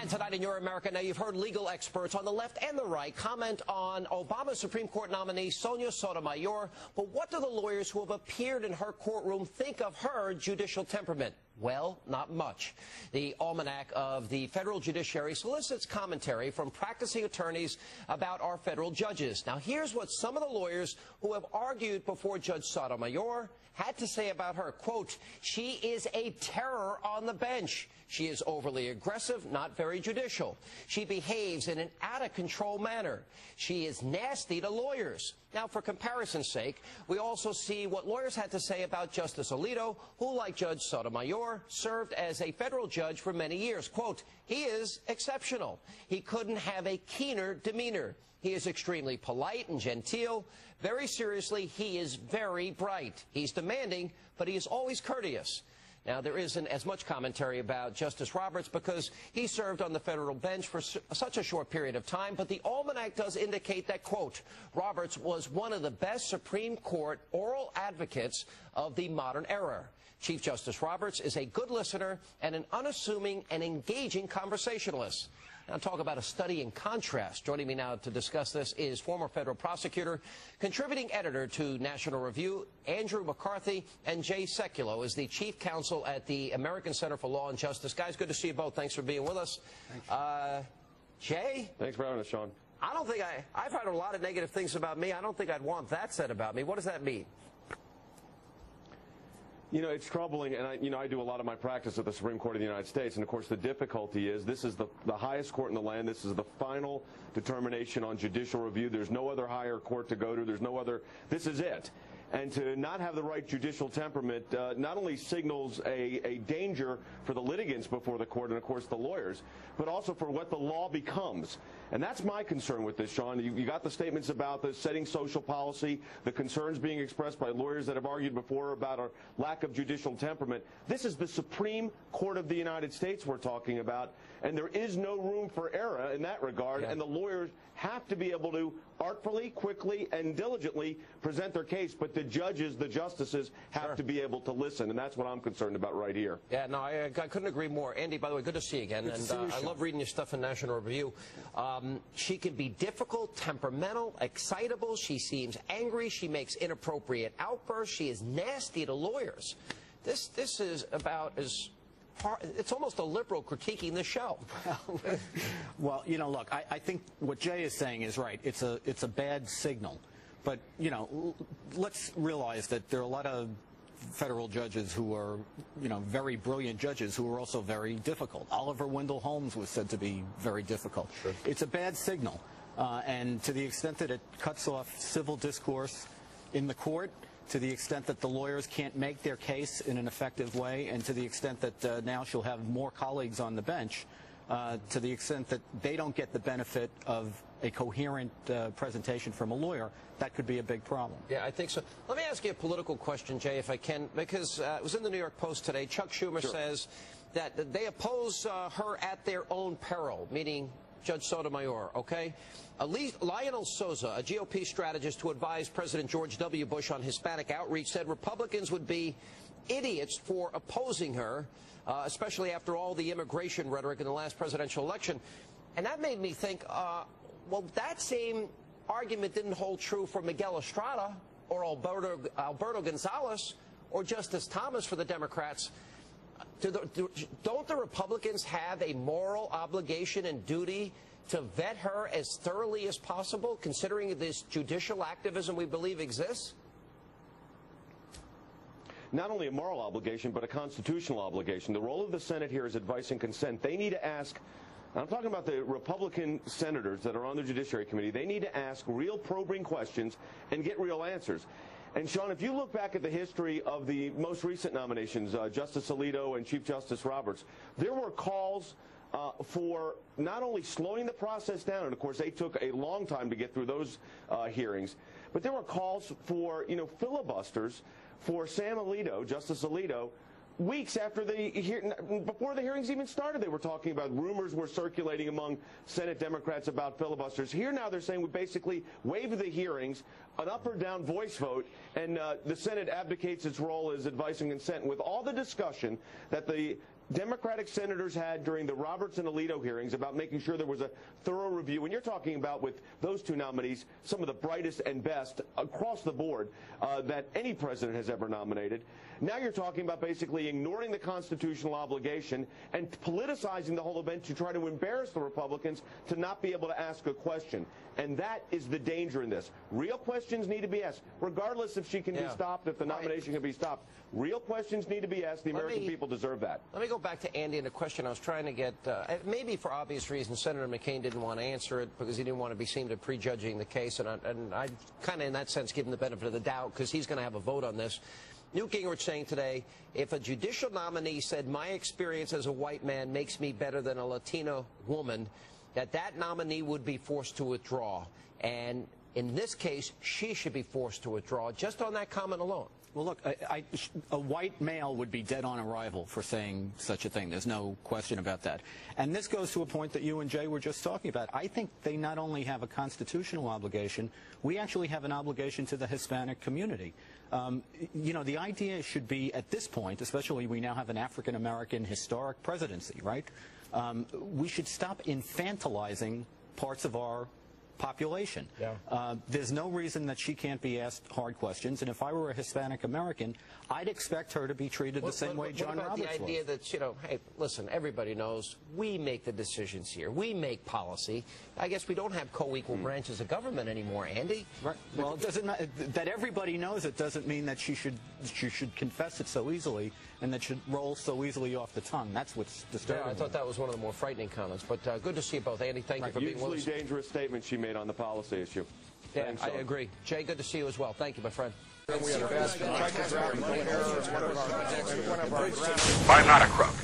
And tonight in Your America Now, you've heard legal experts on the left and the right comment on Obama's Supreme Court nominee, Hannity Sotomayor. But what do the lawyers who have appeared in her courtroom think of her judicial temperament? Well, not much. The Almanac of the Federal Judiciary solicits commentary from practicing attorneys about our federal judges. Now, here's what some of the lawyers who have argued before Judge Sotomayor had to say about her. Quote, "She is a terror on the bench. She is overly aggressive, not very judicial. She behaves in an out-of-control manner. She is nasty to lawyers." Now, for comparison's sake, we also see what lawyers had to say about Justice Alito, who, like Judge Sotomayor, served as a federal judge for many years. Quote, "He is exceptional. He couldn't have a keener demeanor. He is extremely polite and genteel. Very seriously, he is very bright. He's demanding, but he is always courteous." Now, there isn't as much commentary about Justice Roberts because he served on the federal bench for such a short period of time, but the Almanac does indicate that, quote, "Roberts was one of the best Supreme Court oral advocates of the modern era. Chief Justice Roberts is a good listener and an unassuming and engaging conversationalist." Now, talk about a study in contrast. Joining me now to discuss this is former federal prosecutor, contributing editor to National Review, Andrew McCarthy, and Jay Sekulow is the chief counsel at the American Center for Law and Justice. Guys, good to see you both. Thanks for being with us. Jay? Thanks for having us, Sean. I don't think I've heard a lot of negative things about me. I don't think I'd want that said about me. What does that mean? You know, it's troubling, and I do a lot of my practice at the Supreme Court of the United States, and of course the difficulty is this is the highest court in the land. This is the final determination on judicial review. There's no other higher court to go to. There's no other. This is it. And to not have the right judicial temperament not only signals a danger for the litigants before the court and, of course, the lawyers, but also for what the law becomes. And that's my concern with this, Sean. You got the statements about the setting social policy, the concerns being expressed by lawyers that have argued before about a lack of judicial temperament. This is the Supreme Court of the United States we're talking about, and there is no room for error in that regard, and the lawyers have to be able to artfully, quickly, and diligently present their case, but the judges, the justices, have to be able to listen, and that's what I'm concerned about right here. Yeah, no, I couldn't agree more. Andy, by the way, good to see you again, and I love reading your stuff in National Review. She can be difficult, temperamental, excitable. She seems angry. She makes inappropriate outbursts. She is nasty to lawyers. This is about as it's almost a liberal critiquing the show. Well, you know, look, I think what Jay is saying is right. It's a bad signal. But, you know, let's realize that there are a lot of federal judges who are, you know, very brilliant judges who are also very difficult. Oliver Wendell Holmes was said to be very difficult. Sure. It's a bad signal. And to the extent that it cuts off civil discourse in the court, to the extent that the lawyers can't make their case in an effective way, and to the extent that now she'll have more colleagues on the bench, to the extent that they don't get the benefit of a coherent presentation from a lawyer, that could be a big problem. Yeah, I think so. Let me ask you a political question, Jay, if I can, because it was in the New York Post today. Chuck Schumer says that they oppose her at their own peril, meaning Judge Sotomayor, okay? Lionel Sousa, a GOP strategist who advised President George W. Bush on Hispanic outreach, said Republicans would be idiots for opposing her, especially after all the immigration rhetoric in the last presidential election. And that made me think, well, that same argument didn't hold true for Miguel Estrada or Alberto Gonzalez or Justice Thomas for the Democrats. Don't the Republicans have a moral obligation and duty to vet her as thoroughly as possible, considering this judicial activism we believe exists? Not only a moral obligation, but a constitutional obligation. The role of the Senate here is advice and consent. They need to ask, I'm talking about the Republican senators that are on the Judiciary Committee, they need to ask real probing questions and get real answers. And, Sean, if you look back at the history of the most recent nominations, Justice Alito and Chief Justice Roberts, there were calls for not only slowing the process down, and, of course, they took a long time to get through those hearings, but there were calls for, you know, filibusters for Sam Alito, Justice Alito, weeks after before the hearings even started. They were talking about rumors were circulating among Senate Democrats about filibusters. Here now they're saying we basically waive the hearings, an up or down voice vote, and the Senate abdicates its role as advice and consent. With all the discussion that the Democratic senators had during the Roberts and Alito hearings about making sure there was a thorough review. And you're talking about, with those two nominees, some of the brightest and best across the board that any president has ever nominated. Now you're talking about basically ignoring the constitutional obligation and politicizing the whole event to try to embarrass the Republicans to not be able to ask a question. And that is the danger in this. Real questions need to be asked, regardless if she can be stopped, if the nomination can be stopped. Real questions need to be asked. The American people deserve that. Let me go back to Andy and a question I was trying to get, maybe for obvious reasons, Senator McCain didn't want to answer it because he didn't want to be seen to prejudging the case. And I kind of, in that sense, give him the benefit of the doubt because he's going to have a vote on this. Newt Gingrich saying today, if a judicial nominee said, my experience as a white man makes me better than a Latina woman, that nominee would be forced to withdraw. And in this case, she should be forced to withdraw just on that comment alone. Well, look, a white male would be dead on arrival for saying such a thing. There's no question about that. And this goes to a point that you and Jay were just talking about. I think they not only have a constitutional obligation, we actually have an obligation to the Hispanic community. You know, the idea should be, at this point, especially we now have an African-American historic presidency, right? We should stop infantilizing parts of our population. There's no reason that she can't be asked hard questions, and if I were a Hispanic American, I'd expect her to be treated the same way John Roberts was. What about the idea that, you know, hey, listen, everybody knows we make the decisions here. We make policy. I guess we don't have co-equal branches of government anymore, Andy. Right. Well, it doesn't, that everybody knows it doesn't mean that she should confess it so easily and that should roll so easily off the tongue. That's what's disturbing. Yeah, I thought that was one of the more frightening comments. But good to see you both. Andy, thank you for being with us. Hugely dangerous statement she made on the policy issue. Yeah, I agree. Jay, good to see you as well. Thank you, my friend. I'm not a crook.